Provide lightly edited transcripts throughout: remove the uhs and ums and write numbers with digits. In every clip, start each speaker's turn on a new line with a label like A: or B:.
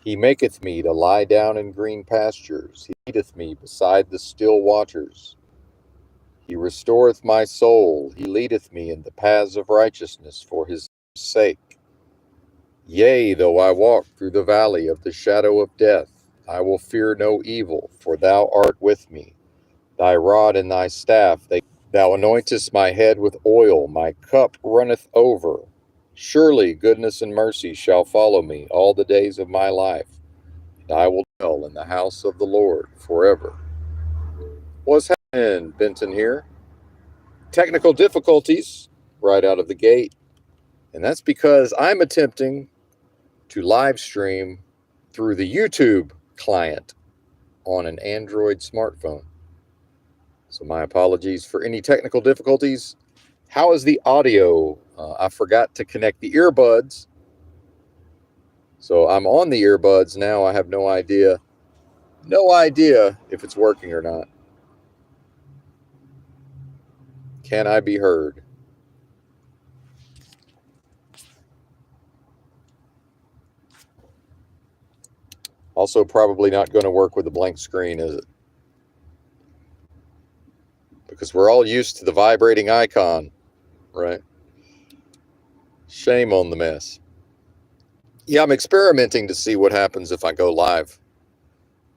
A: He maketh me to lie down in green pastures. He leadeth me beside the still waters. He restoreth my soul. He leadeth me in the paths of righteousness for his sake. Yea, though I walk through the valley of the shadow of death, I will fear no evil, for thou art with me. Thy rod and thy staff, thou anointest my head with oil, my cup runneth over. Surely goodness and mercy shall follow me all the days of my life, and I will dwell in the house of the Lord forever. What's happening, Benton here? Technical difficulties right out of the gate, and that's because I'm attempting to live stream through the YouTube client on an Android smartphone. So my apologies for any technical difficulties. How is the audio? I forgot to connect the earbuds. So I'm on the earbuds now. I have no idea if it's working or not. Can I be heard? Also probably not going to work with a blank screen, is it? Because we're all used to the vibrating icon, right? Shame on the mess. Yeah, I'm experimenting to see what happens if I go live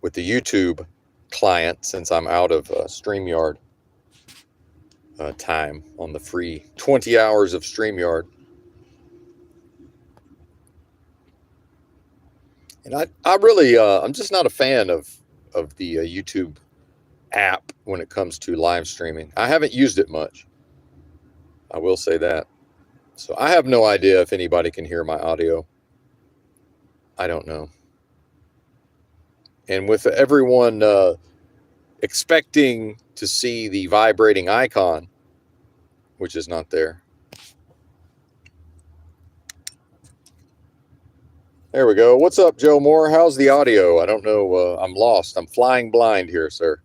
A: with the YouTube client, since I'm out of StreamYard time on the free 20 hours of StreamYard. And I really, I'm just not a fan of the YouTube app when it comes to live streaming. I haven't used it much. I will say that. So I have no idea if anybody can hear my audio. I don't know. And with everyone expecting to see the vibrating icon, which is not there. There we go. What's up, Joe Moore? How's the audio? I don't know. I'm lost. I'm flying blind here, sir.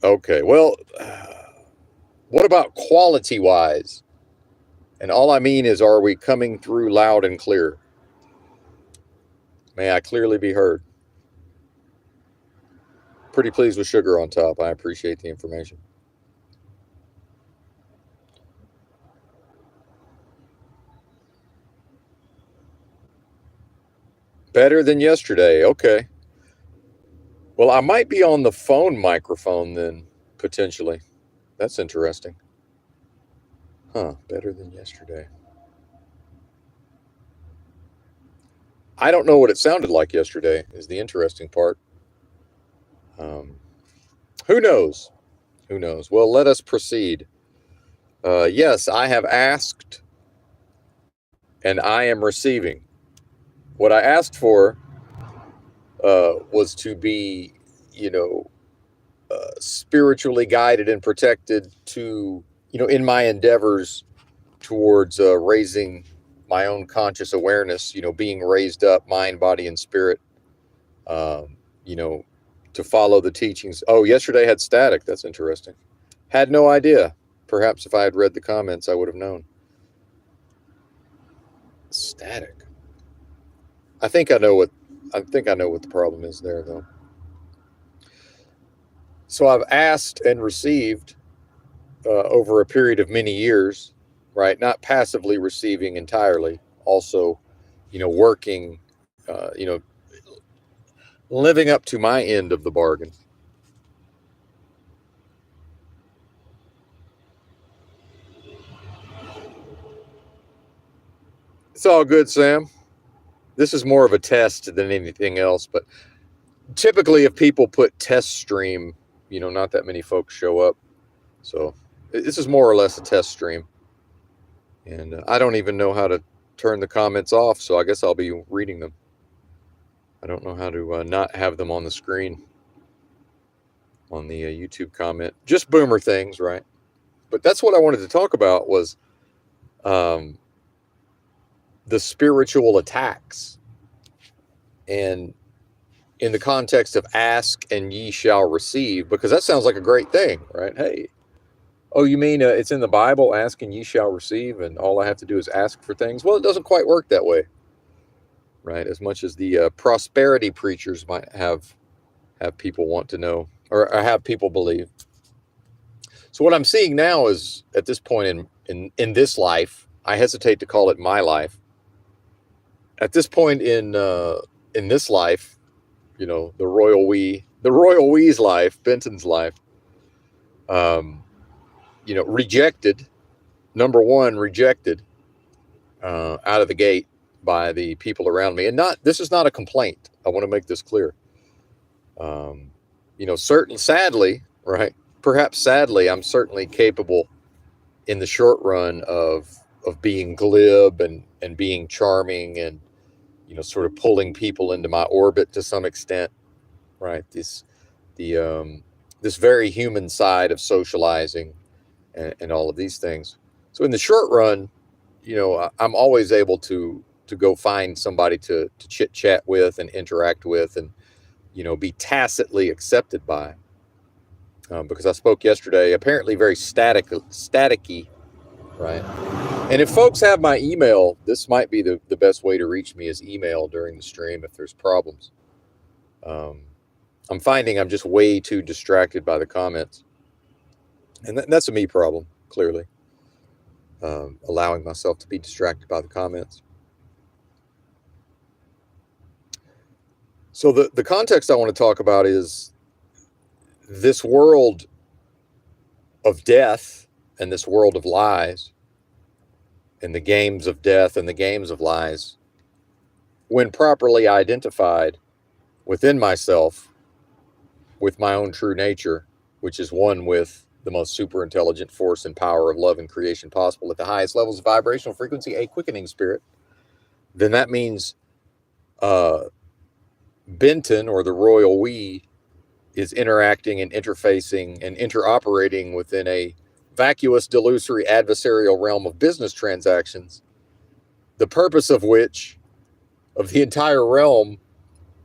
A: Okay, well, what about quality-wise? And all I mean is, are we coming through loud and clear? May I clearly be heard? Pretty pleased with sugar on top. I appreciate the information. Better than yesterday. Okay. Well, I might be on the phone microphone then, potentially. That's interesting. Huh, better than yesterday. I don't know what it sounded like yesterday, is the interesting part. Who knows? Who knows? Well, let us proceed. Yes, I have asked and I am receiving. What I asked for was to be, spiritually guided and protected to, in my endeavors towards raising my own conscious awareness, being raised up, mind, body, and spirit, to follow the teachings. Oh, yesterday had static. That's interesting. Had no idea. Perhaps if I had read the comments, I would have known. Static. I think I know what the problem is there, though. So I've asked and received over a period of many years, right? Not passively receiving entirely, also, working, living up to my end of the bargain. It's all good, Sam. This is more of a test than anything else, but typically if people put test stream, not that many folks show up. So this is more or less a test stream. And I don't even know how to turn the comments off, so I guess I'll be reading them. I don't know how to not have them on the screen on the YouTube comment. Just boomer things, right? But that's what I wanted to talk about was the spiritual attacks. And in the context of ask and ye shall receive, because that sounds like a great thing, right? Hey, oh, you mean it's in the Bible, ask and ye shall receive, and all I have to do is ask for things? Well, it doesn't quite work that way. right? As much as the prosperity preachers might have people want to know, or have people believe. So what I'm seeing now is, at this point in this life, I hesitate to call it my life. At this point in this life, the royal we's life, Benton's life, rejected. Number one, rejected out of the gate by the people around me, and this is not a complaint. I want to make this clear. Sadly, right? Perhaps sadly, I'm certainly capable in the short run of being glib and being charming and sort of pulling people into my orbit to some extent, right? This very human side of socializing and all of these things. So in the short run, I'm always able to go find somebody to chit chat with and interact with and be tacitly accepted by. Because I spoke yesterday, apparently very staticky, right? And if folks have my email, this might be the best way to reach me is email during the stream if there's problems. I'm finding I'm just way too distracted by the comments. And that's a me problem, clearly. Allowing myself to be distracted by the comments. So the context I want to talk about is this world of death and this world of lies and the games of death and the games of lies, when properly identified within myself with my own true nature, which is one with the most super intelligent force and power of love and creation possible at the highest levels of vibrational frequency, a quickening spirit, then that means Benton, or the royal we, is interacting and interfacing and interoperating within a vacuous, delusory, adversarial realm of business transactions, the purpose of which, of the entire realm,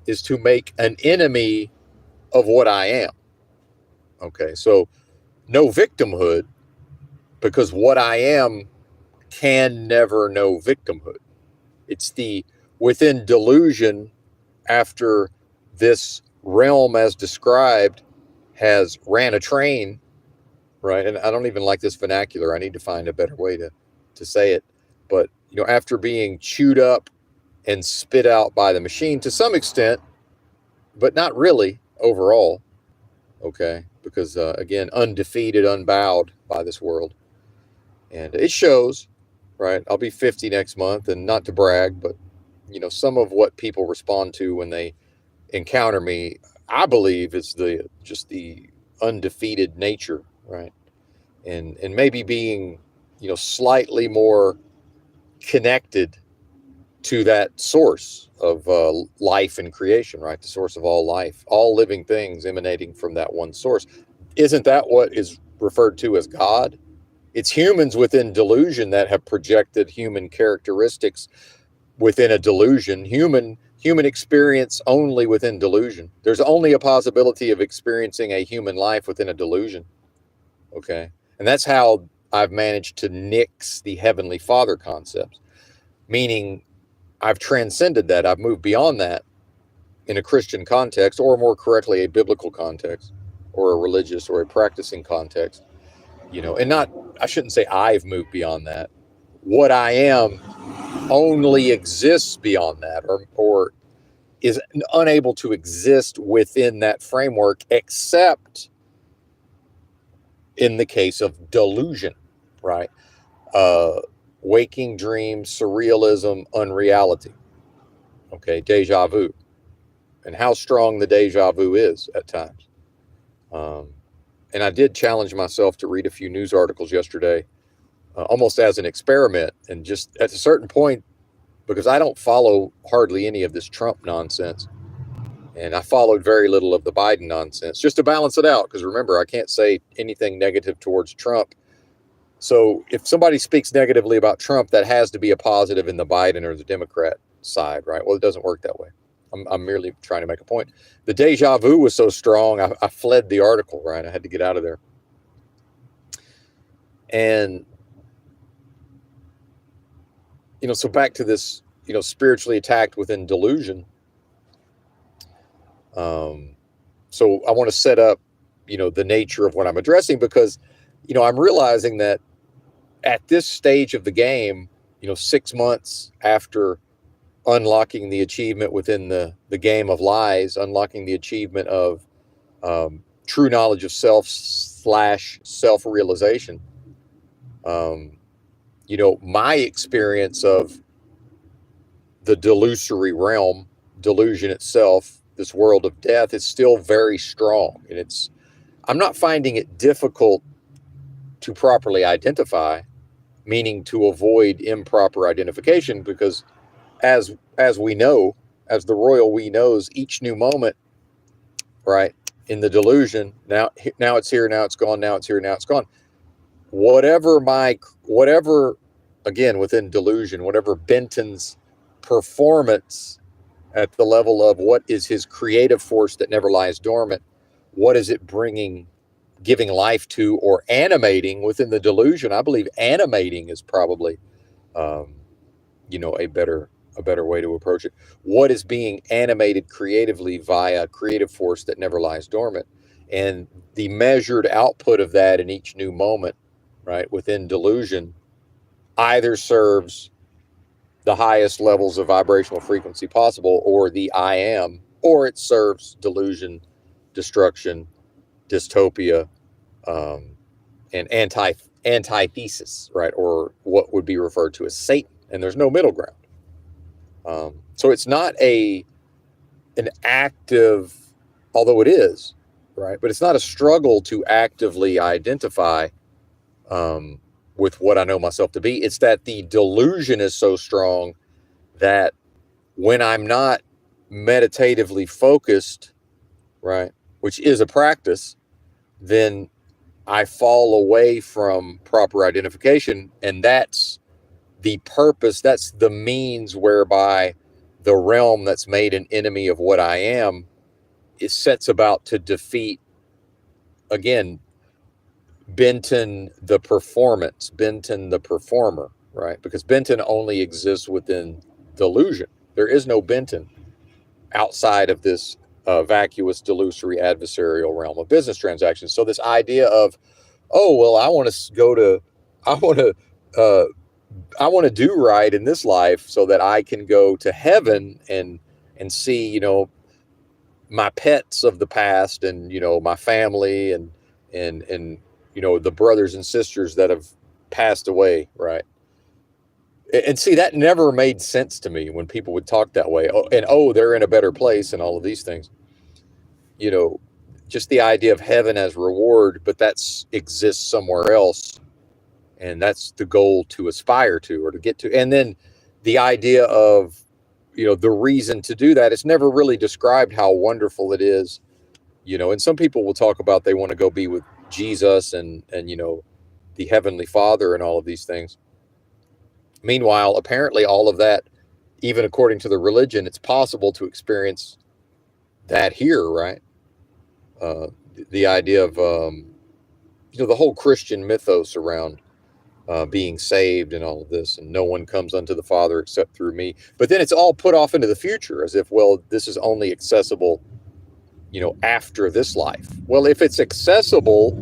A: is to make an enemy of what I am. Okay, so no victimhood, because what I am can never know victimhood. It's the within delusion, after this realm as described has ran a train, right? And I don't even like this vernacular. I need to find a better way to say it. But, after being chewed up and spit out by the machine to some extent, but not really overall, okay? Because, again, undefeated, unbowed by this world. And it shows, right? I'll be 50 next month, and not to brag, but, some of what people respond to when they encounter me, I believe it's just the undefeated nature, right? And maybe being, slightly more connected to that source of life and creation, right? The source of all life, all living things emanating from that one source. Isn't that what is referred to as God? It's humans within delusion that have projected human characteristics within a delusion, human experience only within delusion. There's only a possibility of experiencing a human life within a delusion. Okay. And that's how I've managed to nix the Heavenly Father concepts, meaning I've transcended that. I've moved beyond that in a Christian context, or more correctly, a biblical context, or a religious or a practicing context, and I shouldn't say I've moved beyond that. What I am only exists beyond that, or is unable to exist within that framework, except in the case of delusion, right? Waking dreams, surrealism, unreality. Okay, deja vu. And how strong the deja vu is at times. And I did challenge myself to read a few news articles yesterday, almost as an experiment. And just at a certain point, because I don't follow hardly any of this Trump nonsense, and I followed very little of the Biden nonsense, just to balance it out. Because remember, I can't say anything negative towards Trump. So if somebody speaks negatively about Trump, that has to be a positive in the Biden or the Democrat side, right? Well, it doesn't work that way. I'm merely trying to make a point. The deja vu was so strong, I fled the article, right? I had to get out of there. And, so back to this spiritually attacked within delusion. So I want to set up, the nature of what I'm addressing, because, I'm realizing that at this stage of the game, 6 months after unlocking the achievement within the game of lies, unlocking the achievement of true knowledge of self / self-realization, my experience of the delusory realm, delusion itself, this world of death, is still very strong. And I'm not finding it difficult to properly identify, meaning to avoid improper identification, because as we know, as the royal we knows, each new moment, right, in the delusion, now it's here, now it's gone, now it's here, now it's gone. Whatever, again, within delusion, whatever Benton's performance at the level of what is his creative force that never lies dormant, what is it giving life to, or animating within the delusion? I believe animating is probably, a better way to approach it. What is being animated creatively via creative force that never lies dormant? And the measured output of that in each new moment, right, within delusion, either serves the highest levels of vibrational frequency possible, or the I am, or it serves delusion, destruction, dystopia, and antithesis, right, or what would be referred to as Satan. And there's no middle ground. So it's not an active, although it is, right, but it's not a struggle to actively identify with what I know myself to be. It's that the delusion is so strong that when I'm not meditatively focused, right, which is a practice, then I fall away from proper identification. And that's the purpose, that's the means whereby the realm that's made an enemy of what I am is sets about to defeat, again, Benton the performance, Benton the performer, right? Because Benton only exists within delusion. There is no Benton outside of this vacuous, delusory, adversarial realm of business transactions. So this idea of, oh, well, I want to do right in this life so that I can go to heaven and see, my pets of the past, and, my family, and the brothers and sisters that have passed away, right? And see, that never made sense to me when people would talk that way. Oh, and they're in a better place and all of these things. Just the idea of heaven as reward, but that's exists somewhere else. And that's the goal to aspire to, or to get to. And then the idea of, the reason to do that, it's never really described how wonderful it is. And some people will talk about they want to go be with Jesus and the Heavenly Father and all of these things. Meanwhile, apparently all of that, even according to the religion, it's possible to experience that here, right? The idea of, the whole Christian mythos around being saved and all of this, and no one comes unto the Father except through me. But then it's all put off into the future as if, well, this is only accessible, after this life. Well, if it's accessible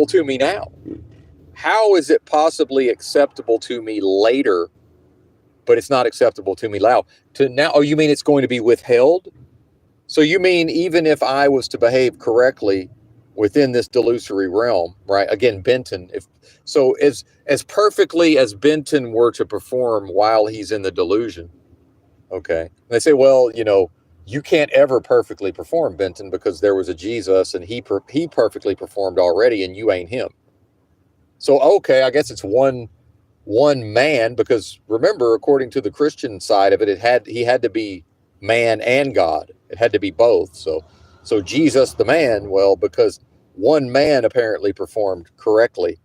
A: to me now. How is it possibly acceptable to me later, but it's not acceptable to me now? Oh, you mean it's going to be withheld? So you mean even if I was to behave correctly within this delusory realm, right? Again, Benton, as perfectly as Benton were to perform while he's in the delusion, okay? And they say, well, you can't ever perfectly perform, Benton, because there was a Jesus and he perfectly performed already, and you ain't him. So, okay, I guess it's one man, because remember, according to the Christian side of it, he had to be man and God. It had to be both. So Jesus the man, well, because one man apparently performed correctly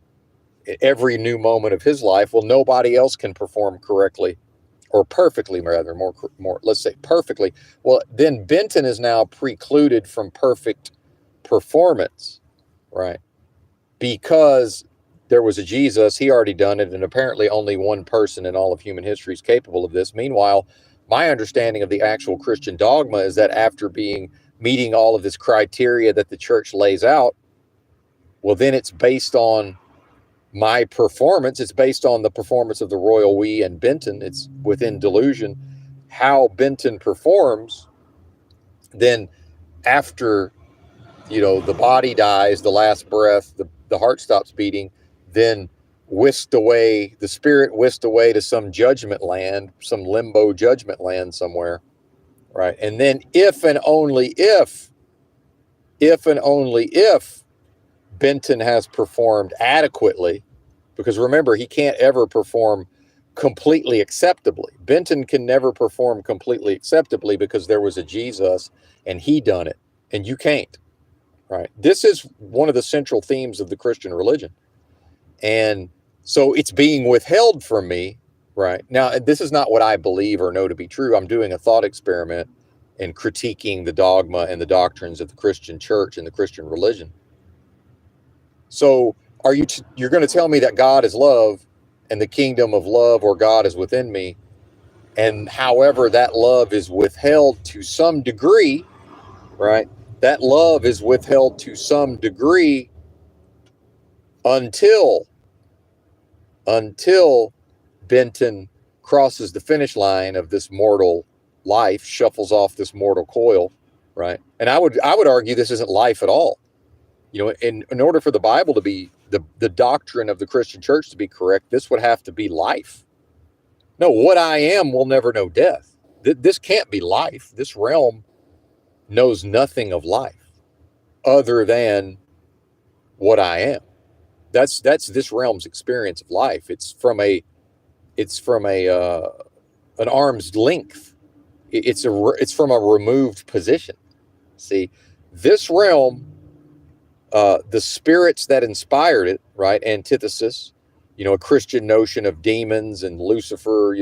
A: every new moment of his life, well, nobody else can perform correctly, or perfectly, rather, more, let's say perfectly. Well, then Benton is now precluded from perfect performance, right? Because there was a Jesus, he already done it, and apparently only one person in all of human history is capable of this. Meanwhile, my understanding of the actual Christian dogma is that after meeting all of this criteria that the church lays out, well, then it's based on my performance. It's based on the performance of the royal we and Benton. It's within delusion. How Benton performs, then after, the body dies, the last breath, the heart stops beating, then the spirit whisked away to some judgment land, some limbo judgment land somewhere, right? And then if and only if Benton has performed adequately, because remember, he can't ever perform completely acceptably. Benton can never perform completely acceptably because there was a Jesus and he done it, and you can't, right? This is one of the central themes of the Christian religion. And so it's being withheld from me, right? Now, this is not what I believe or know to be true. I'm doing a thought experiment and critiquing the dogma and the doctrines of the Christian church and the Christian religion. So you're going to tell me that God is love and the kingdom of love or God is within me, and however that love is withheld to some degree, right? That love is withheld to some degree until Benton crosses the finish line of this mortal life, shuffles off this mortal coil, right? And I would argue this isn't life at all. In order for the Bible to be the doctrine of the Christian church to be correct, this would have to be life. No, what I am will never know death. This can't be life. This realm knows nothing of life other than what I am. That's this realm's experience of life. It's from an arm's length. It's from a removed position. See, this realm, the spirits that inspired it, right? Antithesis, a Christian notion of demons and Lucifer,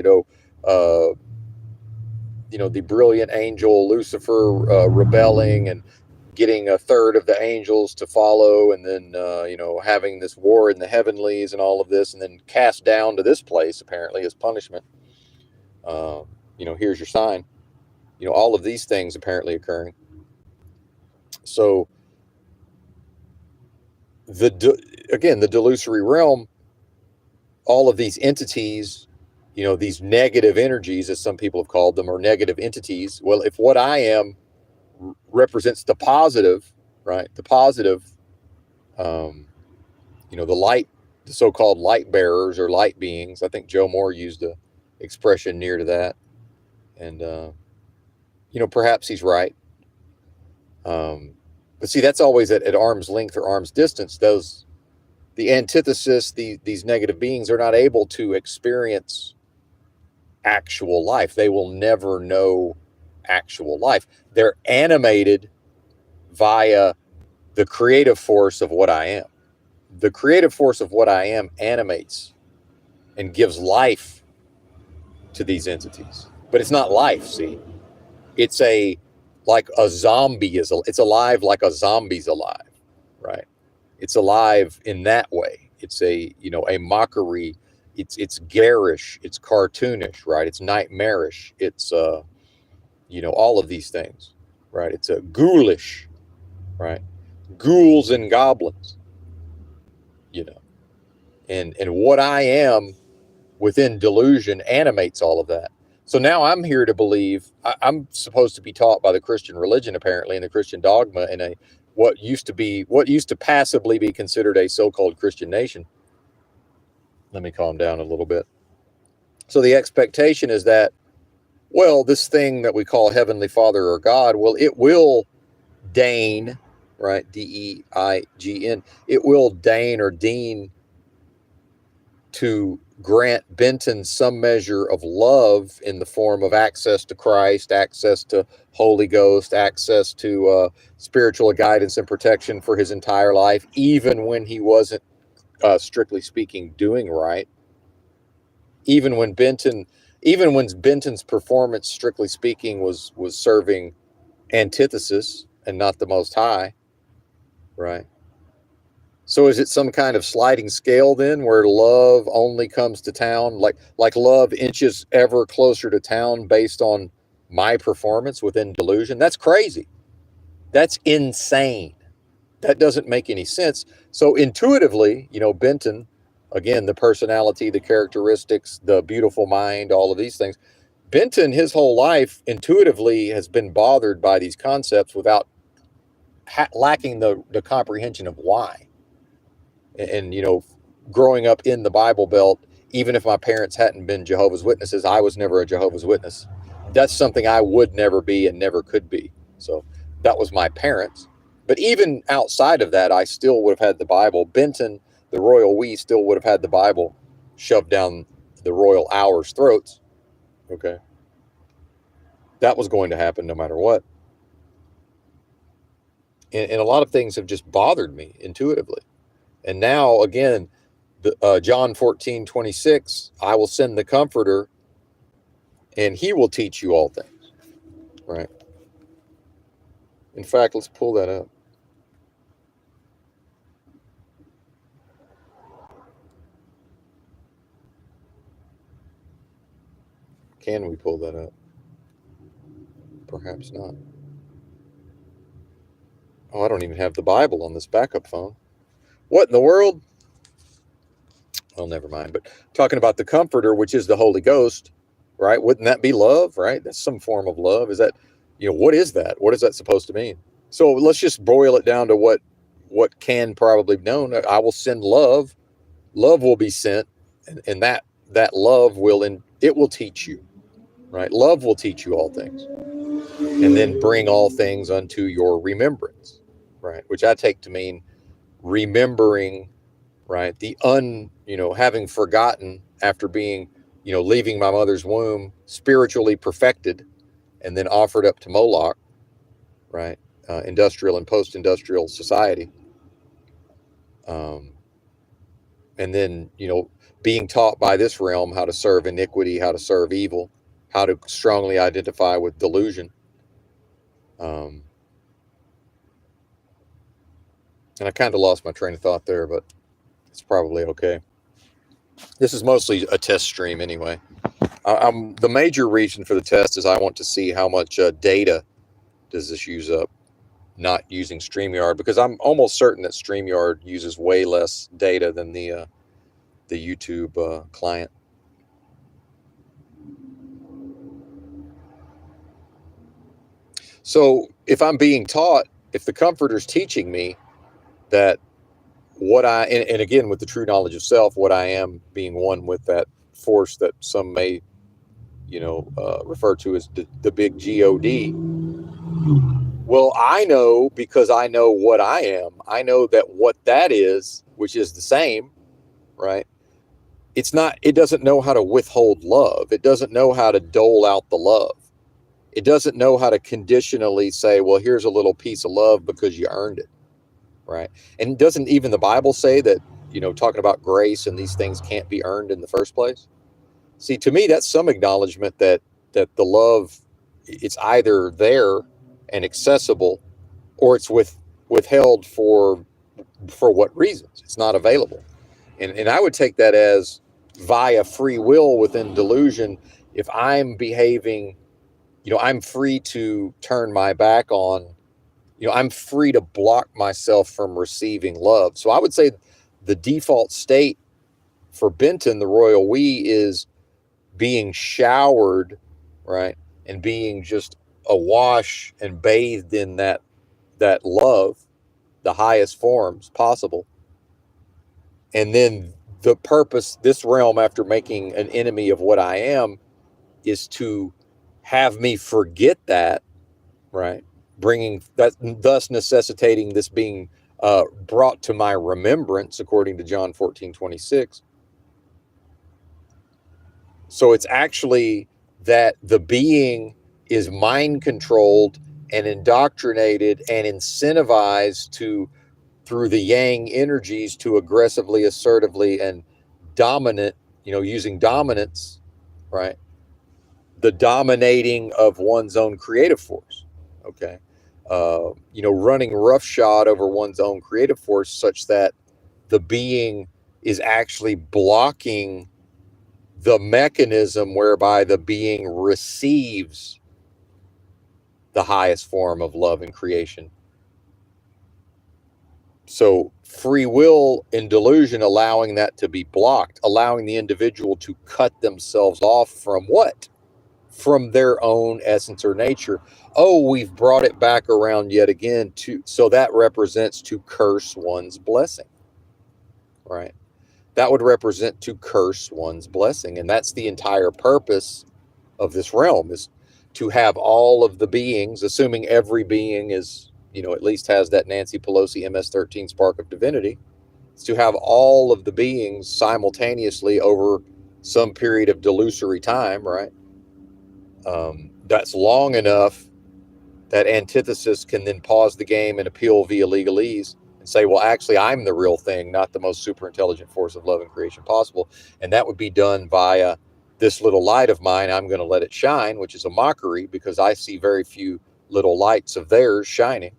A: the brilliant angel Lucifer rebelling and getting a third of the angels to follow, and then having this war in the heavenlies and all of this, and then cast down to this place apparently as punishment. Here's your sign. All of these things apparently occurring. So the delusory realm, all of these entities, these negative energies, as some people have called them, or negative entities. Well, if what I am represents the positive, right? The positive, the light, the so-called light bearers or light beings. I think Joe Moore used a expression near to that. And, perhaps he's right. But see, that's always at arm's length or arm's distance. The antithesis, these negative beings are not able to experience actual life. They will never know actual life. They're animated via the creative force of what I am. The creative force of what I am animates and gives life to these entities. But it's not life, see? It's like a zombie it's alive like a zombie's alive, right? It's alive in that way. It's a mockery. It's garish. It's cartoonish, right? It's nightmarish. It's all of these things, right? It's a ghoulish, right? Ghouls and goblins, and what I am within delusion animates all of that. So now I'm here to believe. I'm supposed to be taught by the Christian religion, apparently, and the Christian dogma in what used to passably be considered a so-called Christian nation. Let me calm down a little bit. So the expectation is that, well, this thing that we call Heavenly Father or God, well, it will deign, right? D-E-I-G-N. It will deign or deign to grant Benton some measure of love in the form of access to Christ, access to Holy Ghost, access to spiritual guidance and protection for his entire life, even when he wasn't, strictly speaking, doing right. Even when Benton's performance, strictly speaking, was serving antithesis and not the Most High, right? So is it some kind of sliding scale then, where love only comes to town, like love inches ever closer to town based on my performance within delusion? That's crazy. That's insane. That doesn't make any sense. So intuitively, Benton, again, the personality, the characteristics, the beautiful mind, all of these things. Benton, his whole life, intuitively has been bothered by these concepts without lacking the comprehension of why. And growing up in the Bible Belt, even if my parents hadn't been Jehovah's Witnesses, I was never a Jehovah's Witness. That's something I would never be and never could be. So that was my parents. But even outside of that, I still would have had the Bible. Benton, the royal we, still would have had the Bible shoved down the royal ours' throats. Okay. That was going to happen no matter what. And a lot of things have just bothered me intuitively. And now, again, John 14:26, I will send the Comforter, and he will teach you all things. Right? In fact, let's pull that up. Can we pull that up? Perhaps not. Oh, I don't even have the Bible on this backup phone. What in the world? Well, never mind. But talking about the Comforter, which is the Holy Ghost, right? Wouldn't that be love, right? That's some form of love. Is that, what is that? What is that supposed to mean? So let's just boil it down to what can probably be known. I will send love. Love will be sent, and that love it will teach you, right? Love will teach you all things, and then bring all things unto your remembrance, right? Which I take to mean remembering, right? Having forgotten after being, leaving my mother's womb, spiritually perfected, and then offered up to Moloch, right? Industrial and post-industrial society. And then, being taught by this realm how to serve iniquity, how to serve evil, how to strongly identify with delusion. And I kind of lost my train of thought there, but it's probably okay. This is mostly a test stream anyway. The major reason for the test is I want to see how much data does this use up, not using StreamYard, because I'm almost certain that StreamYard uses way less data than the YouTube client. So if I'm being taught, if the Comforter's teaching me that and again, with the true knowledge of self, what I am being one with that force that some may, refer to as the big God. Well, I know, because I know what I am. I know that what that is, which is the same, right? It doesn't know how to withhold love. It doesn't know how to dole out the love. It doesn't know how to conditionally say, well, here's a little piece of love because you earned it, right? And doesn't even the Bible say that, talking about grace and these things can't be earned in the first place? See, to me, that's some acknowledgement that the love, it's either there and accessible, or it's withheld for what reasons. It's not available. And I would take that as via free will within delusion. If I'm behaving, I'm free to turn my back on, I'm free to block myself from receiving love. So I would say the default state for Benton, the royal we, is being showered, right? And being just awash and bathed in that love, the highest forms possible. And then the purpose, this realm, after making an enemy of what I am, is to have me forget that, right? Bringing that, thus necessitating this being brought to my remembrance, according to John 14:26. So it's actually that the being is mind controlled and indoctrinated and incentivized through the yang energies to aggressively, assertively, and dominant, using dominance, right? The dominating of one's own creative force. Okay. Running roughshod over one's own creative force, such that the being is actually blocking the mechanism whereby the being receives the highest form of love and creation. So free will in delusion, allowing that to be blocked, allowing the individual to cut themselves off from what? From their own essence or nature. Oh, we've brought it back around yet again so that represents to curse one's blessing, right? That would represent to curse one's blessing. And that's the entire purpose of this realm, is to have all of the beings, assuming every being is, at least has that Nancy Pelosi MS-13 spark of divinity, is to have all of the beings simultaneously over some period of delusory time, right? That's long enough that antithesis can then pause the game and appeal via legalese and say, well, actually, I'm the real thing, not the most super intelligent force of love and creation possible. And that would be done via this little light of mine. I'm going to let it shine, which is a mockery because I see very few little lights of theirs shining,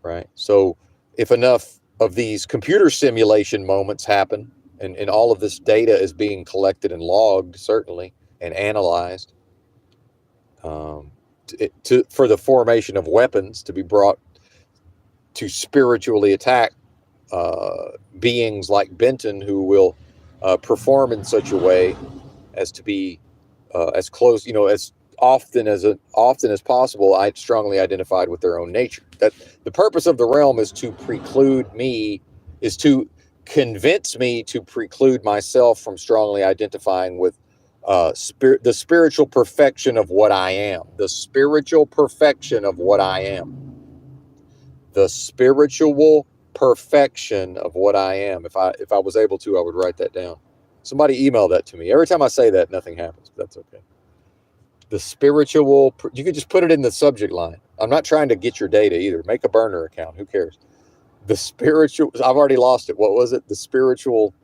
A: right? So if enough of these computer simulation moments happen and all of this data is being collected and logged, certainly, and analyzed, for the formation of weapons to be brought to spiritually attack beings like Benton, who will perform in such a way as to be as close, as often as possible, I strongly identified with their own nature. That the purpose of the realm is to convince me to preclude myself from strongly identifying with the spiritual perfection of what I am. The spiritual perfection of what I am. The spiritual perfection of what I am. If I was able to, I would write that down. Somebody email that to me. Every time I say that, nothing happens. But that's okay. The spiritual, you can just put it in the subject line. I'm not trying to get your data either. Make a burner account. Who cares? The spiritual, I've already lost it. What was it? The spiritual,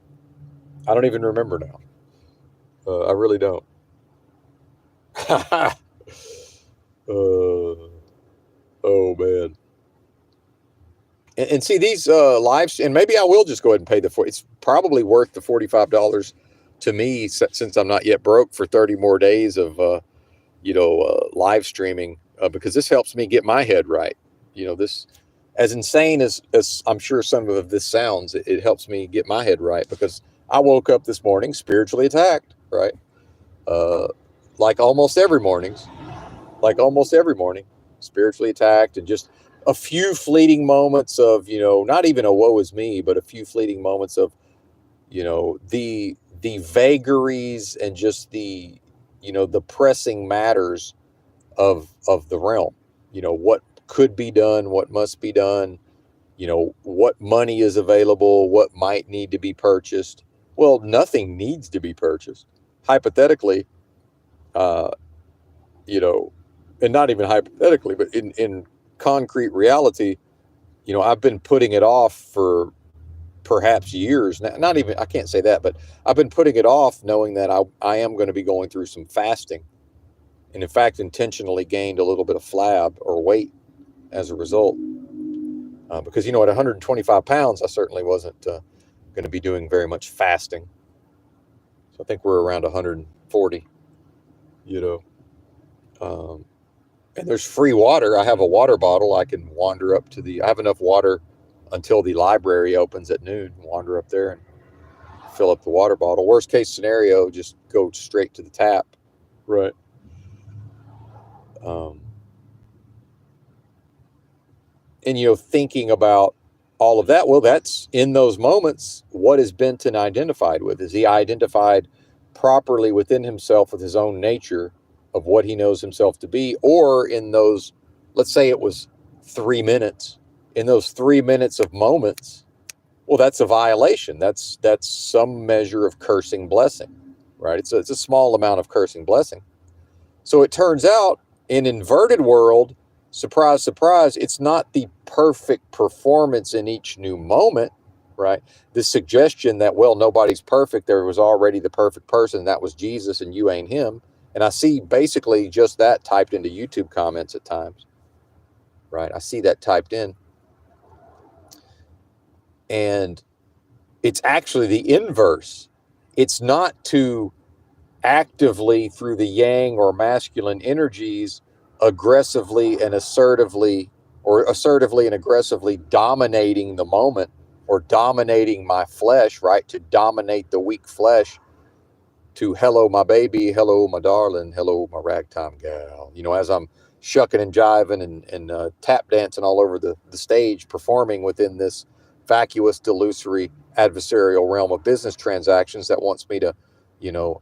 A: I don't even remember now. I really don't. Oh man. And see these lives, and maybe I will just go ahead and pay it's probably worth the $45 to me, since I'm not yet broke, for 30 more days of live streaming, because this helps me get my head right. This, as insane as I'm sure some of this sounds, it helps me get my head right, because I woke up this morning spiritually attacked, right? Like almost every morning, spiritually attacked, and just a few fleeting moments of, not even a woe is me, but a few fleeting moments of, the vagaries and just the pressing matters of the realm. What could be done, what must be done, what money is available, what might need to be purchased. Well, nothing needs to be purchased. Hypothetically, and not even hypothetically, but in concrete reality, I've been putting it off for perhaps years now. Not even, I can't say that, but I've been putting it off, knowing that I am going to be going through some fasting, and in fact intentionally gained a little bit of flab or weight as a result, because at 125 pounds I certainly wasn't going to be doing very much fasting. So I think we're around 140. And there's free water. I have a water bottle. I can wander up I have enough water until the library opens at noon. Wander up there and fill up the water bottle. Worst case scenario, just go straight to the tap. Right. And thinking about all of that, well, that's in those moments. What is Benton identified with? Is he identified properly within himself with his own nature of what he knows himself to be? Or in those, let's say it was 3 minutes, in those 3 minutes of moments, well, that's a violation. That's some measure of cursing blessing, right? It's a small amount of cursing blessing. So it turns out, in inverted world, surprise, surprise, it's not the perfect performance in each new moment, right? The suggestion that, well, nobody's perfect. There was already the perfect person. That was Jesus, and you ain't him. And I see basically just that typed into YouTube comments at times, right? I see that typed in. And it's actually the inverse. It's not to actively, through the yang or masculine energies, aggressively and assertively, or assertively and aggressively dominating the moment or dominating my flesh, right? To dominate the weak flesh, to hello, my baby, hello, my darling, hello, my ragtime gal. You know, as I'm shucking and jiving and tap dancing all over the stage, performing within this vacuous, delusory, adversarial realm of business transactions that wants me to, you know,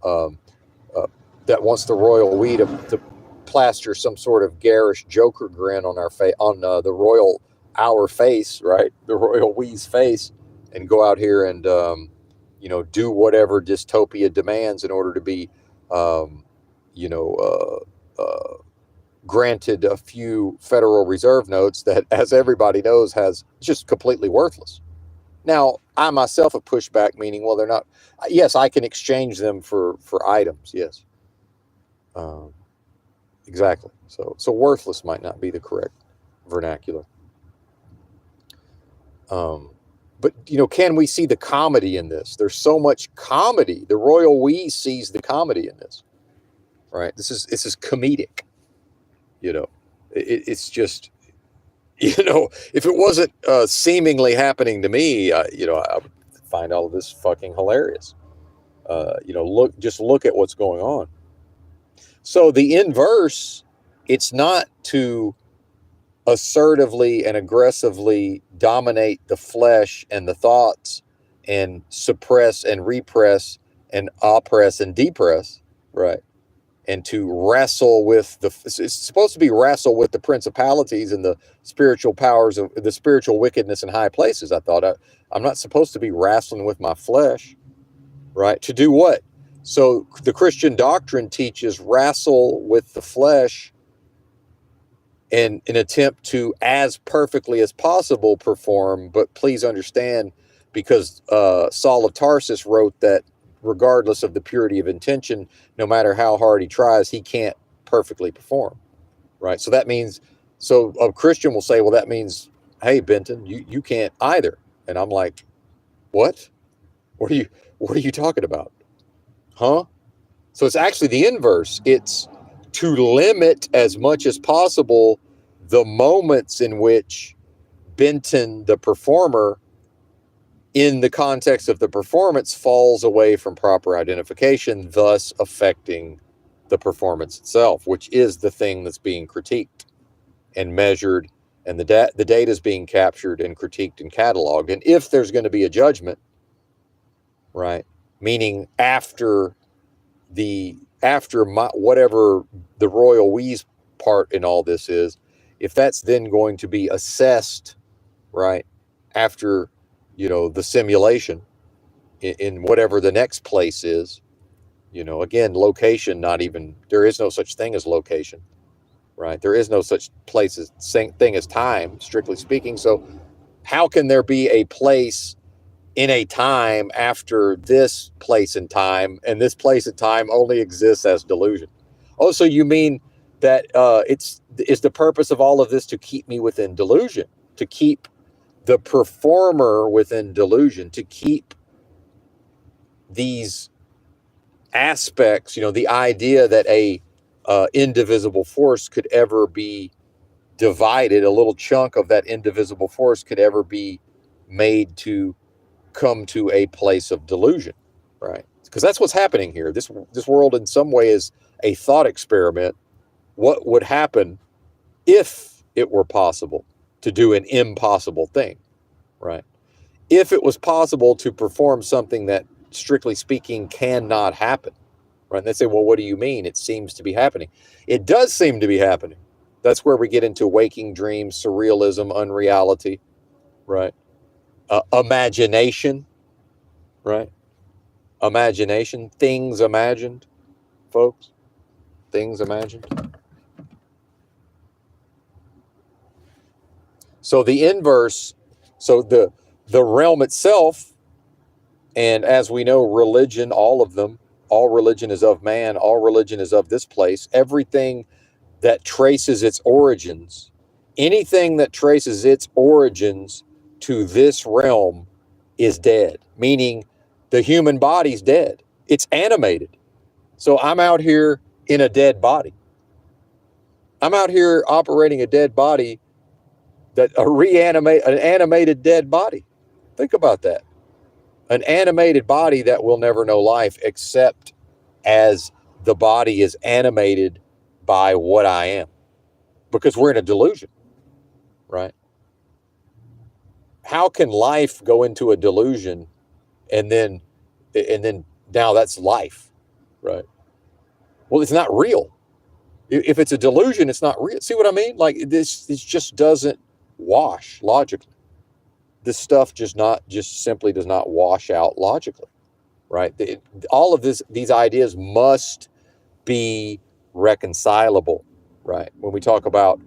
A: that wants the royal we to plaster some sort of garish Joker grin on our face, on the royal our face, right? The royal we's face, and go out here and you know, do whatever dystopia demands in order to be, you know, granted a few Federal Reserve notes that, as everybody knows, has just completely worthless. Now, I myself have pushed back, meaning, well, they're not. Yes, I can exchange them for items. Yes, exactly. So worthless might not be the correct vernacular. But, you know, can we see the comedy in this? There's so much comedy. The royal we sees the comedy in this, right? This is comedic. You know, it's just, you know, if it wasn't seemingly happening to me, you know, I would find all of this fucking hilarious. You know, look at what's going on. So the inverse, it's not to assertively and aggressively dominate the flesh and the thoughts and suppress and repress and oppress and depress, right? And to wrestle with it's supposed to be wrestle with the principalities and the spiritual powers of the spiritual wickedness in high places. I thought I'm not supposed to be wrestling with my flesh, right? To do what? So the Christian doctrine teaches wrestle with the flesh in an attempt to, as perfectly as possible, perform. But please understand, because Saul of Tarsus wrote that regardless of the purity of intention, no matter how hard he tries, he can't perfectly perform, right? So that means, so a Christian will say, well, that means, hey, Benton, you can't either. And I'm like, what? What are you talking about? Huh? So it's actually the inverse. It's to limit as much as possible the moments in which Benton, the performer, in the context of the performance, falls away from proper identification, thus affecting the performance itself, which is the thing that's being critiqued and measured, and the data is being captured and critiqued and cataloged. And if there's going to be a judgment, right, meaning after whatever the royal we's part in all this is, if that's then going to be assessed, right, after, you know, the simulation in whatever the next place is, you know, again, location, not even, there is no such thing as location, right? There is no such thing as time, strictly speaking. So how can there be a place in a time after this place and time, and this place and time only exists as delusion? Oh, so you mean that is the purpose of all of this to keep me within delusion, to keep the performer within delusion, to keep these aspects, you know, the idea that a indivisible force could ever be divided, a little chunk of that indivisible force could ever be made to come to a place of delusion, right? Because that's what's happening here. This world in some way is a thought experiment. What would happen if it were possible to do an impossible thing, right? If it was possible to perform something that, strictly speaking, cannot happen, right? And they say, well, what do you mean? It seems to be happening. It does seem to be happening. That's where we get into waking dreams, surrealism, unreality, right? Imagination, right? Imagination, things imagined, folks, things imagined. So the inverse, so the realm itself, and as we know, religion, all of them, all religion is of man, all religion is of this place. Everything that traces its origins, anything that traces its origins to this realm is dead, meaning the human body's dead. It's animated. So I'm out here in a dead body. I'm out here operating a dead body, an animated dead body. Think about that. An animated body that will never know life except as the body is animated by what I am. Because we're in a delusion, right? How can life go into a delusion and then now that's life, right? Well, it's not real. If it's a delusion, it's not real. See what I mean? Like this just doesn't wash logically. This stuff just simply does not wash out logically, right? All of these ideas must be reconcilable, right? When we talk about,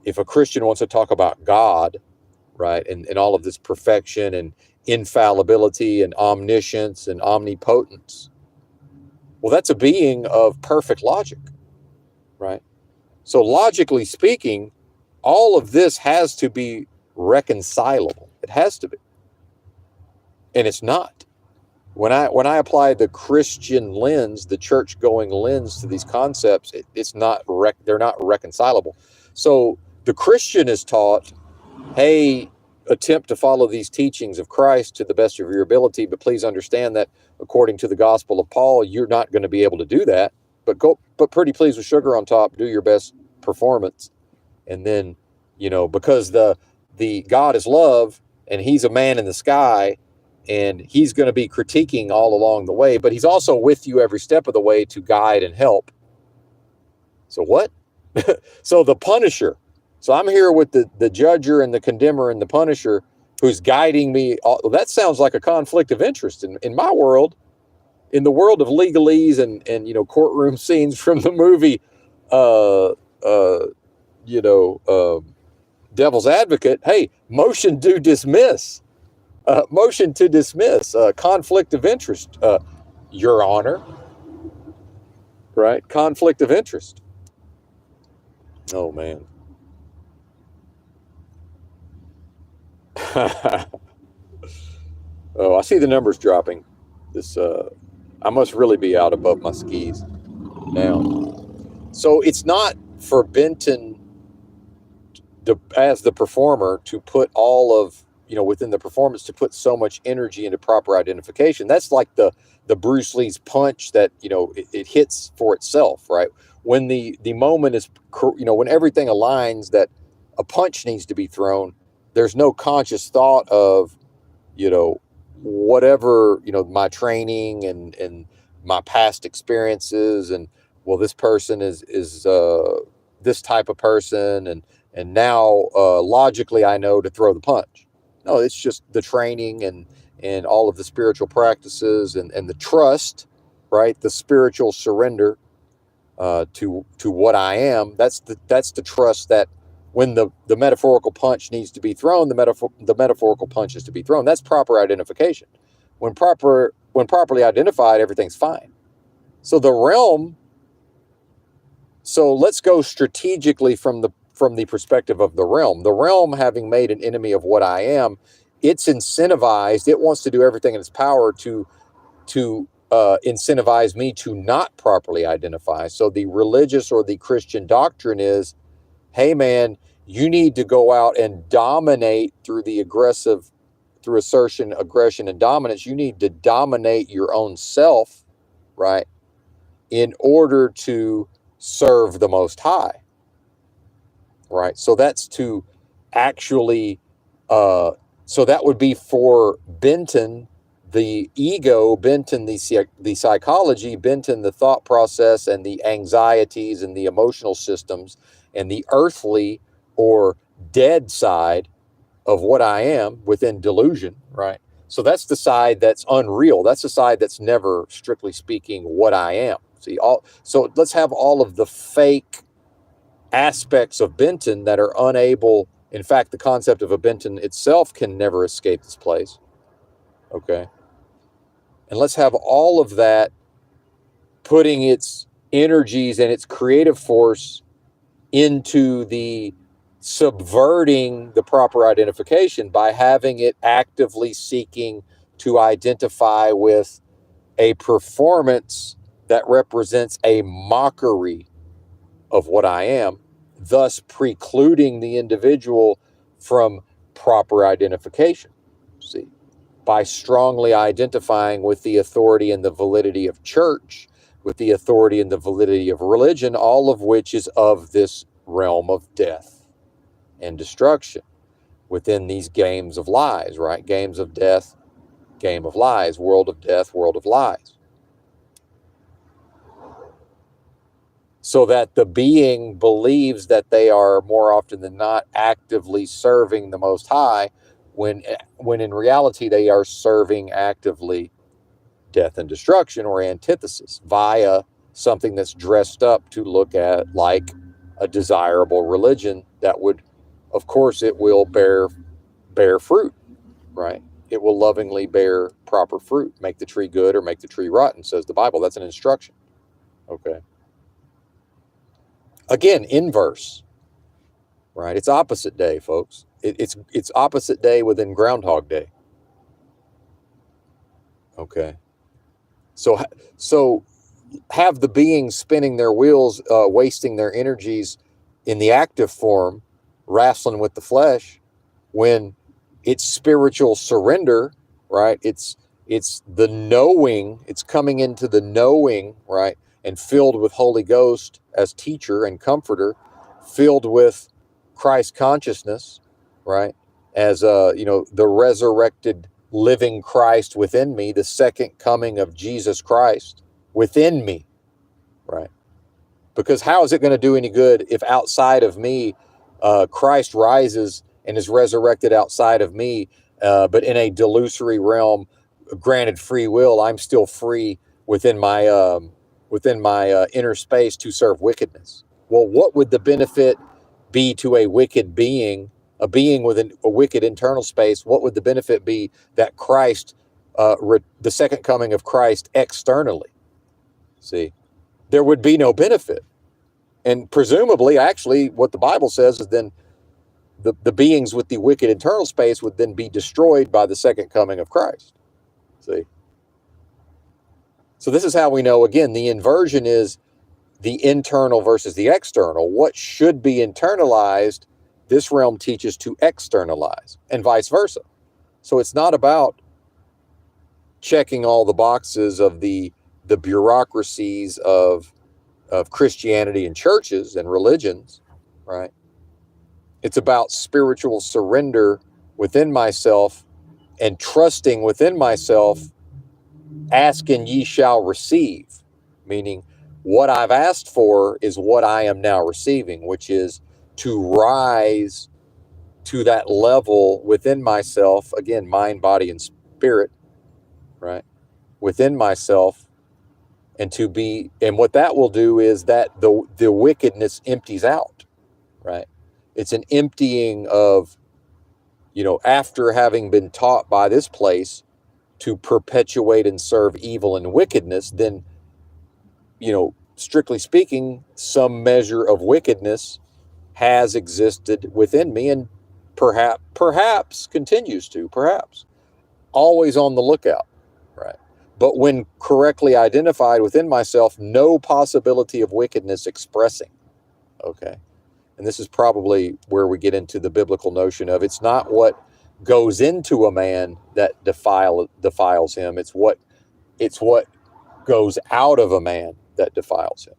A: if a Christian wants to talk about God, right, and all of this perfection and infallibility and omniscience and omnipotence, well, that's a being of perfect logic, right? So logically speaking, all of this has to be reconcilable. It has to be. And it's not. When I apply the Christian lens, the church-going lens to these concepts, they're not reconcilable. So the Christian is taught, hey, attempt to follow these teachings of Christ to the best of your ability, but please understand that according to the gospel of Paul, you're not going to be able to do that. But pretty please with sugar on top, do your best performance. And then, because the God is love and he's a man in the sky and he's going to be critiquing all along the way, but he's also with you every step of the way to guide and help. So what? So the punisher. So I'm here with the judger and the condemner and the punisher who's guiding me. That sounds like a conflict of interest in my world. In the world of legalese and courtroom scenes from the movie Devil's Advocate, hey, motion to dismiss, conflict of interest, Your Honor, right? Conflict of interest. Oh, man. Oh, I see the numbers dropping. I must really be out above my skis now. So it's not for Benton as the performer to put all of, within the performance, to put so much energy into proper identification. That's like the Bruce Lee's punch that, it hits for itself, right? When the moment is, when everything aligns that a punch needs to be thrown, there's no conscious thought of, whatever, my training and my past experiences, and well, this person is this type of person, and now logically I know to throw the punch. No, it's just the training and all of the spiritual practices and the trust, right? The spiritual surrender to what I am. That's the trust that when the metaphorical punch needs to be thrown, the metaphorical punch is to be thrown. That's proper identification. When properly identified, everything's fine. So the realm. So let's go strategically from the perspective of the realm. The realm, having made an enemy of what I am, it's incentivized. It wants to do everything in its power to incentivize me to not properly identify. So the religious or the Christian doctrine is, hey man, you need to go out and dominate through assertion, aggression, and dominance. You need to dominate your own self, right, in order to serve the Most High, right? So that's to actually, so that would be for Benton, the ego, Benton, the psychology, Benton, the thought process and the anxieties and the emotional systems and the earthly or dead side of what I am within delusion, right? So that's the side that's unreal. That's the side that's never, strictly speaking, what I am. So let's have all of the fake aspects of Benton that are unable. In fact, the concept of a Benton itself can never escape this place. Okay. And let's have all of that putting its energies and its creative force into the subverting the proper identification by having it actively seeking to identify with a performance that represents a mockery of what I am, thus precluding the individual from proper identification. See, by strongly identifying with the authority and the validity of church, with the authority and the validity of religion, all of which is of this realm of death and destruction within these games of lies, right? Games of death, game of lies, world of death, world of lies. So that the being believes that they are more often than not actively serving the Most High, when in reality they are serving actively death and destruction, or antithesis, via something that's dressed up to look at like a desirable religion that would, of course, it will bear fruit, right? It will lovingly bear proper fruit. Make the tree good or make the tree rotten, says the Bible. That's an instruction. Okay. Again, inverse, right? It's opposite day, folks. It's opposite day within Groundhog Day. Okay. So have the beings spinning their wheels, wasting their energies in the active form, wrestling with the flesh, when it's spiritual surrender, right? It's the knowing, it's coming into the knowing, right? And filled with Holy Ghost as teacher and comforter, filled with Christ consciousness, right? As the resurrected living Christ within me, the second coming of Jesus Christ within me, right? Because how is it going to do any good if outside of me, Christ rises and is resurrected outside of me, but in a delusory realm, granted free will, I'm still free within my inner space to serve wickedness. Well, what would the benefit be to a wicked being, a being within a wicked internal space? What would the benefit be that Christ, the second coming of Christ externally? See, there would be no benefit. And presumably, actually, what the Bible says is then the beings with the wicked internal space would then be destroyed by the second coming of Christ. See? So this is how we know, again, the inversion is the internal versus the external. What should be internalized, this realm teaches to externalize, and vice versa. So it's not about checking all the boxes of the bureaucracies of Christianity and churches and religions, right? It's about spiritual surrender within myself and trusting within myself, ask and ye shall receive, meaning what I've asked for is what I am now receiving, which is to rise to that level within myself, again, mind, body, and spirit, right? Within myself, and to be, and what that will do is that the wickedness empties out, right? It's an emptying of, after having been taught by this place to perpetuate and serve evil and wickedness, then, strictly speaking, some measure of wickedness has existed within me, and perhaps continues to, perhaps, always on the lookout, right? But when correctly identified within myself, no possibility of wickedness expressing. Okay. And this is probably where we get into the biblical notion of it's not what goes into a man that defiles him. It's what goes out of a man that defiles him.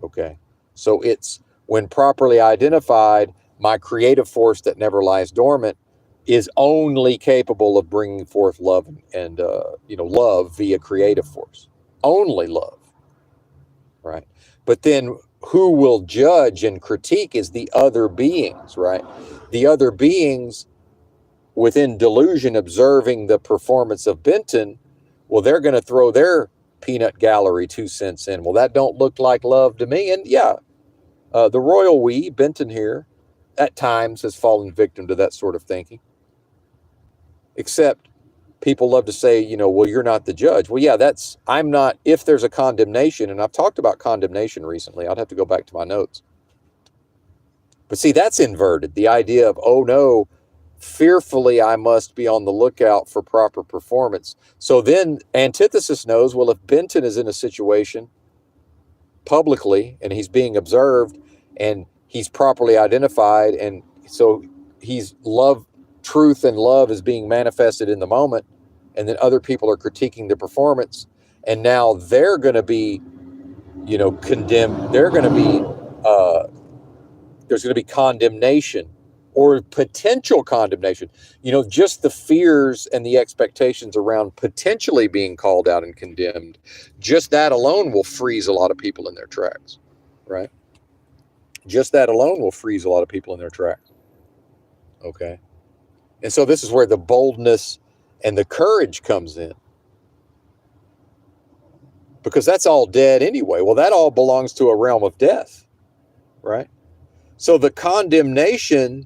A: Okay. So it's when properly identified, my creative force that never lies dormant is only capable of bringing forth love and love via creative force. Only love. Right. But then who will judge and critique is the other beings, right? The other beings within delusion observing the performance of Benton, well, they're going to throw their peanut gallery 2 cents in. Well, that don't look like love to me. And yeah, the royal we, Benton here, at times has fallen victim to that sort of thinking. Except people love to say, well, you're not the judge. Well, yeah, I'm not, if there's a condemnation, and I've talked about condemnation recently, I'd have to go back to my notes. But see, that's inverted. The idea of, oh no, fearfully I must be on the lookout for proper performance. So then antithesis knows, well, if Benton is in a situation publicly and he's being observed and he's properly identified, and so he's truth and love is being manifested in the moment, and then other people are critiquing the performance, and now they're going to be, condemned. They're going to be there's going to be condemnation or potential condemnation. Just the fears and the expectations around potentially being called out and condemned, just that alone will freeze a lot of people in their tracks, right? Just that alone will freeze a lot of people in their tracks. Okay. And so this is where the boldness and the courage comes in, because that's all dead anyway. Well, that all belongs to a realm of death, right? So the condemnation,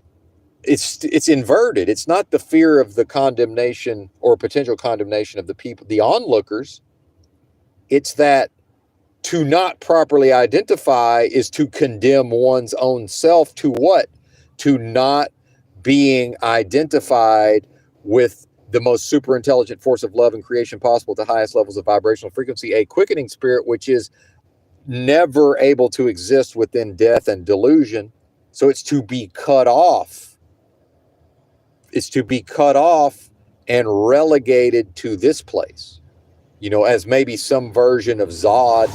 A: it's inverted. It's not the fear of the condemnation or potential condemnation of the people, the onlookers. It's that to not properly identify is to condemn one's own self to what? To not being identified with the most super intelligent force of love and creation possible at the highest levels of vibrational frequency, a quickening spirit, which is never able to exist within death and delusion. So it's to be cut off. It's to be cut off and relegated to this place, as maybe some version of Zod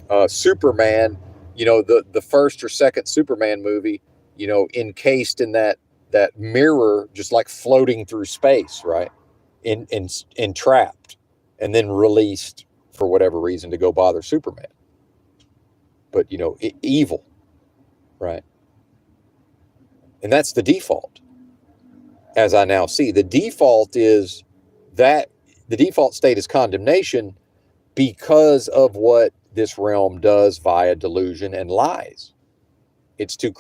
A: from Superman, the first or second Superman movie, encased in that mirror, just like floating through space, right? Entrapped and then released for whatever reason to go bother Superman. But, evil, right? And that's the default. As I now see, the default is that the default state is condemnation because of what this realm does via delusion and lies. It's to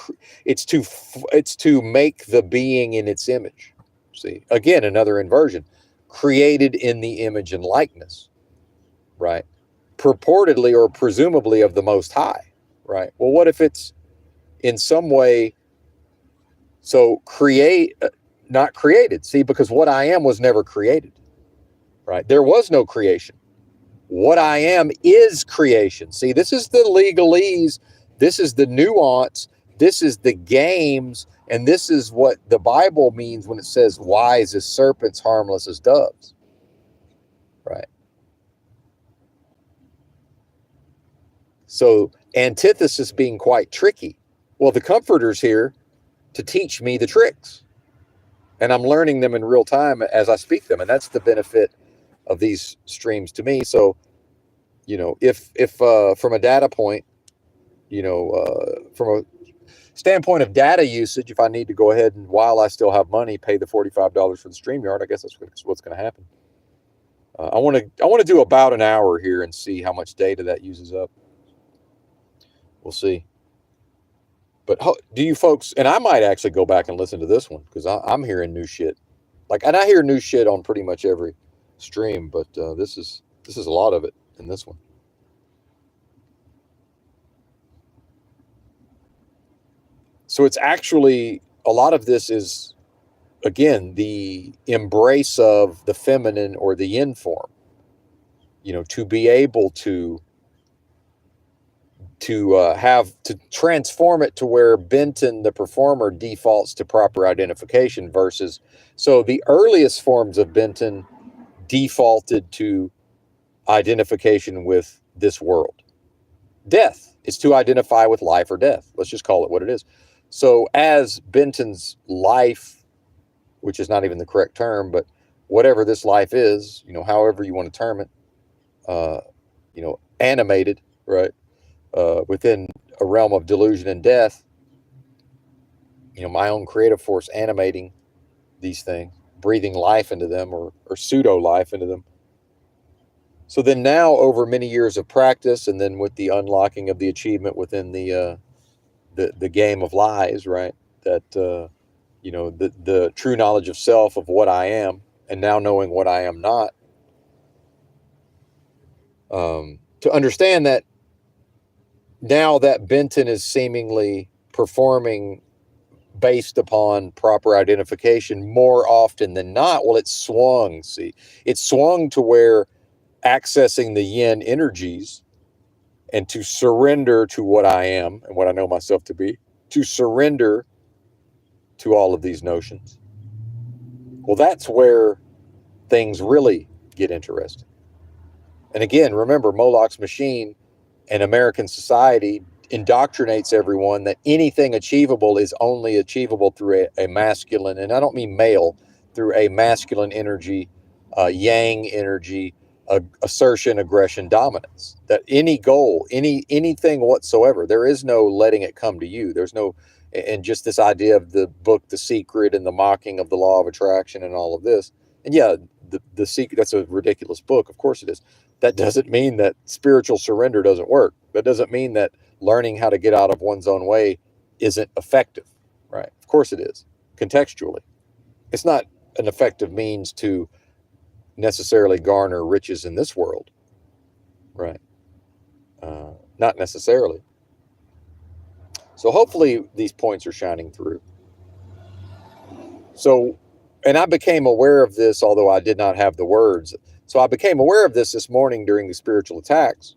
A: make the being in its image. See, again, another inversion, created in the image and likeness, right? Purportedly or presumably of the Most High, right? Well, what if it's in some way not created? See, because what I am was never created, right? There was no creation. What I am is creation. See, this is the legalese. This is the nuance. This is the games. And this is what the Bible means when it says wise as serpents, harmless as doves, right? So antithesis being quite tricky. Well, the Comforter's here to teach me the tricks, and I'm learning them in real time as I speak them. And that's the benefit of these streams to me. So, if from a data point, from a standpoint of data usage, if I need to go ahead and, while I still have money, pay the $45 for the StreamYard, I guess that's what's going to happen. I want to do about an hour here and see how much data that uses up. We'll see. But do you folks, and I might actually go back and listen to this one, because I'm hearing new shit. And I hear new shit on pretty much every stream, but this is a lot of it in this one. So it's actually, a lot of this is, again, the embrace of the feminine or the yin form, to be able to transform it to where Benton, the performer, defaults to proper identification versus, so the earliest forms of Benton defaulted to identification with this world. Death is to identify with life or death. Let's just call it what it is. So as Benton's life, which is not even the correct term, but whatever this life is, however you want to term it, animated, right? Within a realm of delusion and death, my own creative force animating these things, breathing life into them or pseudo life into them. So then now, over many years of practice, and then with the unlocking of the achievement within the game of lies, right? That the true knowledge of self, of what I am, and now knowing what I am not, to understand that now that Benton is seemingly performing based upon proper identification more often than not. Well, it's swung, see. It's swung to where accessing the yin energies and to surrender to what I am and what I know myself to be, to surrender to all of these notions. Well, that's where things really get interesting. And again, remember, Moloch's machine and American society indoctrinates everyone that anything achievable is only achievable through a masculine, and I don't mean male, through a masculine energy, yang energy, assertion, aggression, dominance. That any goal, anything whatsoever, there is no letting it come to you. There's no, and just this idea of the book, The Secret, and the mocking of the law of attraction and all of this. And yeah, the Secret, that's a ridiculous book. Of course it is. That doesn't mean that spiritual surrender doesn't work. That doesn't mean that learning how to get out of one's own way isn't effective, right? Of course it is, contextually. It's not an effective means to necessarily garner riches in this world, right? Not necessarily. So hopefully these points are shining through. So, and I became aware of this, although I did not have the words. So I became aware of this morning during the spiritual attacks,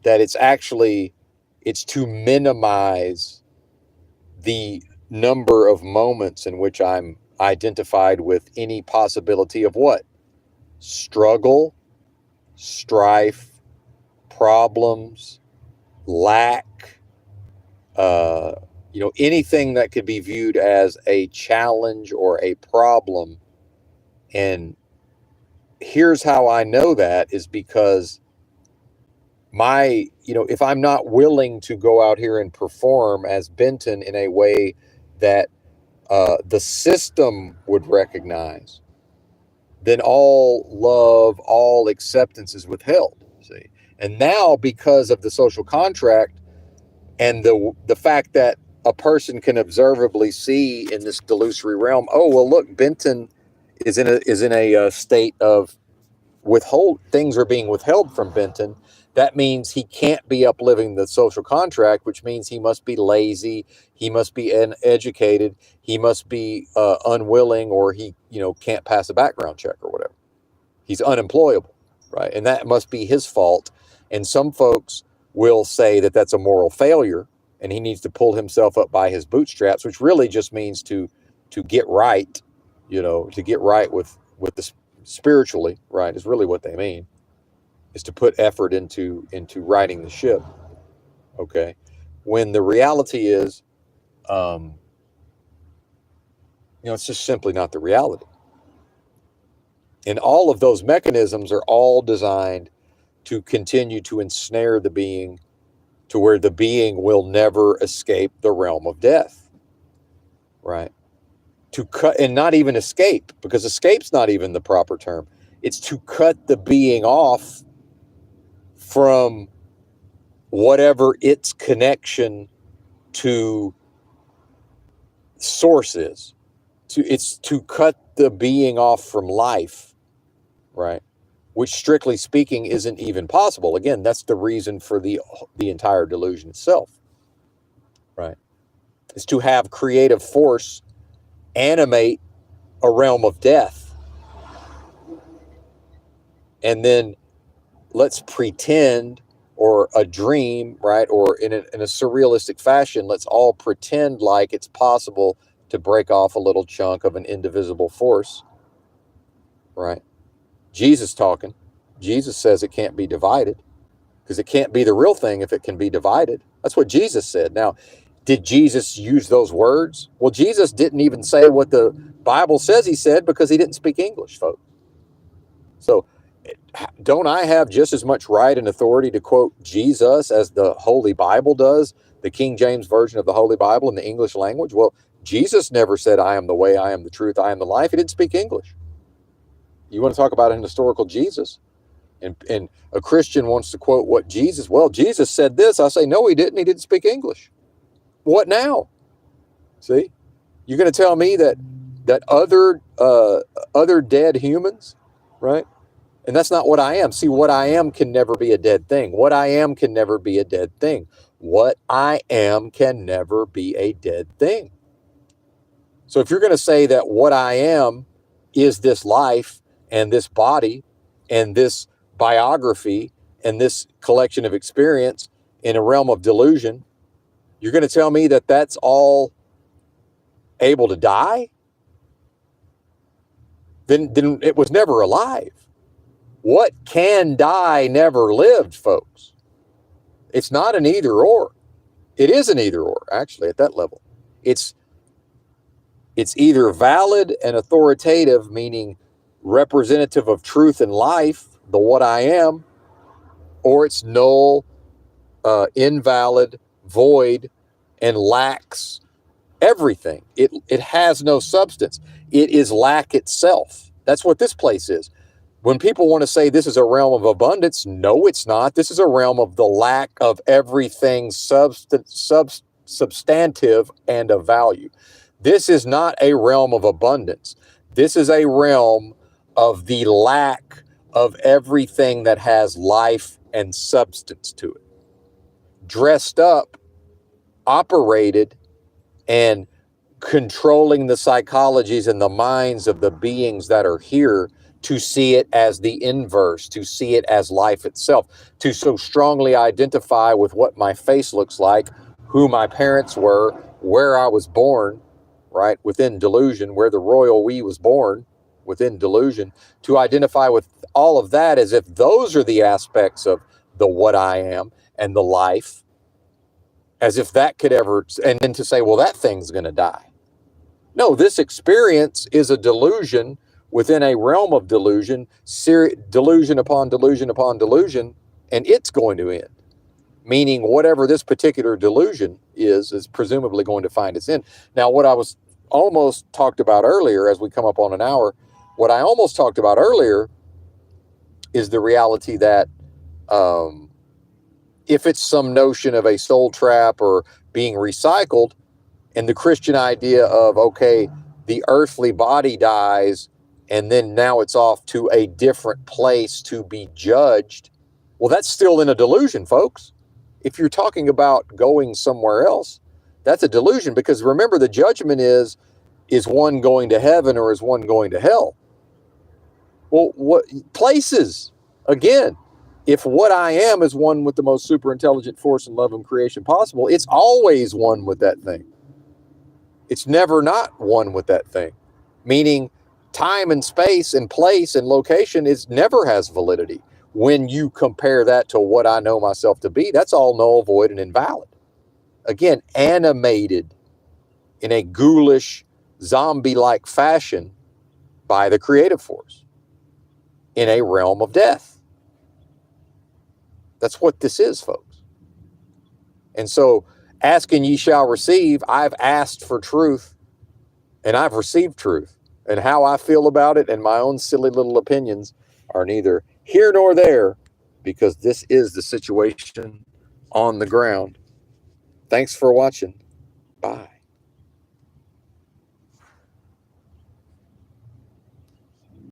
A: that it's to minimize the number of moments in which I'm identified with any possibility of what? Struggle, strife, problems, lack, anything that could be viewed as a challenge or a problem. And here's how I know that is because if I'm not willing to go out here and perform as Benton in a way that the system would recognize, then all love, all acceptance is withheld. See, and now because of the social contract and the fact that a person can observably see in this delusory realm, oh well, look, Benton is in a state of things are being withheld from Benton. That means he can't be upliving the social contract, which means he must be lazy, he must be uneducated, he must be unwilling, or he can't pass a background check or whatever. He's unemployable, right? And that must be his fault. And some folks will say that that's a moral failure, and he needs to pull himself up by his bootstraps, which really just means to get right, to get right with the spiritually, right, is really what they mean, is to put effort into righting the ship. Okay, when the reality is, it's just simply not the reality. And all of those mechanisms are all designed to continue to ensnare the being to where the being will never escape the realm of death, right? To cut, and not even escape, because escape's not even the proper term. It's to cut the being off from whatever its connection to source is. It's to cut the being off from life, right? Which strictly speaking isn't even possible. Again, that's the reason for the entire delusion itself, right? Is to have creative force animate a realm of death. And then let's pretend, or a dream, right? Or in a surrealistic fashion, let's all pretend like it's possible to break off a little chunk of an indivisible force, right? Jesus talking. Jesus says it can't be divided, because it can't be the real thing if it can be divided. That's what Jesus said. Now, did Jesus use those words? Well, Jesus didn't even say what the Bible says he said, because he didn't speak English, folks. So don't I have just as much right and authority to quote Jesus as the Holy Bible does, the King James Version of the Holy Bible in the English language? Well, Jesus never said, I am the way, I am the truth, I am the life. He didn't speak English. You want to talk about an historical Jesus? And a Christian wants to quote what Jesus, well, Jesus said this. I say, no, he didn't. He didn't speak English. What now? See, you're going to tell me that other dead humans, right, And that's not what I am. See, what I am can never be a dead thing. What I am can never be a dead thing. What I am can never be a dead thing. So if you're going to say that what I am is this life and this body and this biography and this collection of experience in a realm of delusion, you're going to tell me that that's all able to die? Then it was never alive. What can die never lived, folks. It's not an either or. It is an either or, actually, at that level. It's either valid and authoritative, meaning representative of truth and life, the what I am, or it's null, invalid, void, and lacks everything. It has no substance. It is lack itself. That's what this place is. When people want to say this is a realm of abundance, no, it's not. This is a realm of the lack of everything substantive and of value. This is not a realm of abundance. This is a realm of the lack of everything that has life and substance to it. Dressed up, operated, and controlling the psychologies and the minds of the beings that are here to see it as the inverse, to see it as life itself, to so strongly identify with what my face looks like, who my parents were, where I was born, right, within delusion, where the royal we was born, within delusion, to identify with all of that as if those are the aspects of the what I am and the life, as if that could ever, and then to say, well, that thing's going to die. No, this experience is a delusion within a realm of delusion, delusion upon delusion upon delusion, and it's going to end. Meaning whatever this particular delusion is presumably going to find its end. Now, what I was almost talked about earlier, as we come up on an hour, what I almost talked about earlier is the reality that if it's some notion of a soul trap or being recycled, and the Christian idea of, okay, the earthly body dies and then now it's off to a different place to be judged. Well, that's still in a delusion, folks. If you're talking about going somewhere else, that's a delusion, because remember, the judgment is one going to heaven or is one going to hell? Well, what places? Again, if what I am is one with the most super intelligent force and love and creation possible, it's always one with that thing. It's never not one with that thing, meaning time and space and place and location never has validity. When you compare that to what I know myself to be, that's all null, void, and invalid. Again, animated in a ghoulish, zombie-like fashion by the creative force in a realm of death. That's what this is, folks. And so, ask and ye shall receive. I've asked for truth and I've received truth. And how I feel about it and my own silly little opinions are neither here nor there, because this is the situation on the ground. Thanks for watching. Bye.